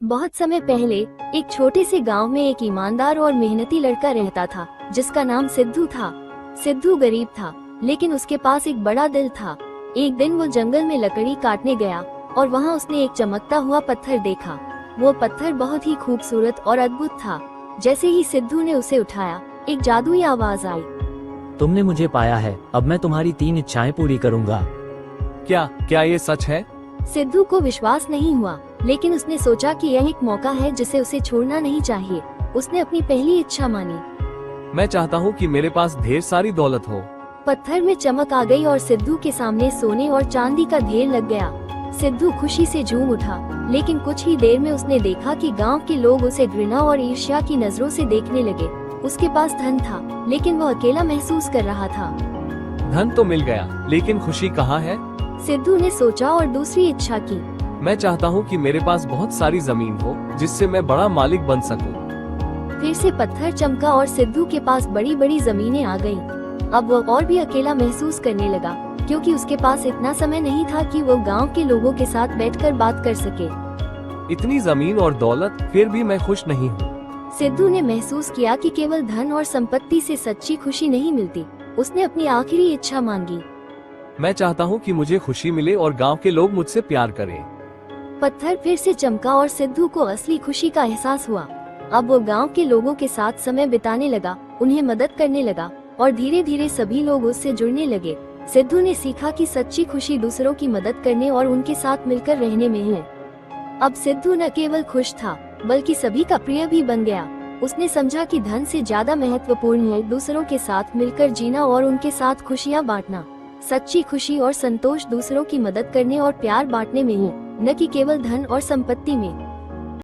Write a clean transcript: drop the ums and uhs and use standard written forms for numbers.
बहुत समय पहले एक छोटे से गांव में एक ईमानदार और मेहनती लड़का रहता था जिसका नाम सिद्धू था। सिद्धू गरीब था लेकिन उसके पास एक बड़ा दिल था। एक दिन वो जंगल में लकड़ी काटने गया और वहाँ उसने एक चमकता हुआ पत्थर देखा। वो पत्थर बहुत ही खूबसूरत और अद्भुत था। जैसे ही सिद्धू ने उसे उठाया, एक जादुई आवाज आई। तुमने मुझे पाया है, अब मैं तुम्हारी 3 इच्छाएं पूरी करूंगा। क्या क्या ये सच है? सिद्धू को विश्वास नहीं हुआ, लेकिन उसने सोचा कि यह एक मौका है जिसे उसे छोड़ना नहीं चाहिए। उसने अपनी पहली इच्छा मानी। मैं चाहता हूँ कि मेरे पास ढेर सारी दौलत हो। पत्थर में चमक आ गई और सिद्धू के सामने सोने और चांदी का ढेर लग गया। सिद्धू खुशी से झूम उठा, लेकिन कुछ ही देर में उसने देखा कि गांव के लोग उसे घृणा और ईर्ष्या की नजरों से देखने लगे। उसके पास धन था, लेकिन वह अकेला महसूस कर रहा था। धन तो मिल गया, लेकिन खुशी कहाँ है? सिद्धू ने सोचा और दूसरी इच्छा की। मैं चाहता हूँ कि मेरे पास बहुत सारी जमीन हो जिससे मैं बड़ा मालिक बन सकूं। फिर से पत्थर चमका और सिद्धू के पास बड़ी बड़ी जमीनें आ गईं। अब वह और भी अकेला महसूस करने लगा, क्योंकि उसके पास इतना समय नहीं था कि वो गांव के लोगों के साथ बैठकर बात कर सके। इतनी जमीन और दौलत, फिर भी मैं खुश नहीं हूँ। सिद्धू ने महसूस किया कि केवल धन और संपत्ति से सच्ची खुशी नहीं मिलती। उसने अपनी आखिरी इच्छा मांगी। मैं चाहता हूँ कि मुझे खुशी मिले और गांव के लोग मुझसे प्यार करें। पत्थर फिर से चमका और सिद्धू को असली खुशी का एहसास हुआ। अब वो गांव के लोगों के साथ समय बिताने लगा, उन्हें मदद करने लगा और धीरे धीरे सभी लोग उससे जुड़ने लगे। सिद्धू ने सीखा कि सच्ची खुशी दूसरों की मदद करने और उनके साथ मिलकर रहने में है। अब सिद्धू न केवल खुश था, बल्कि सभी का प्रिय भी बन गया। उसने समझा कि धन से ज्यादा महत्वपूर्ण है दूसरों के साथ मिलकर जीना और उनके साथ खुशियाँ बांटना। सच्ची खुशी और संतोष दूसरों की मदद करने और प्यार बांटने में है, न कि केवल धन और संपत्ति में।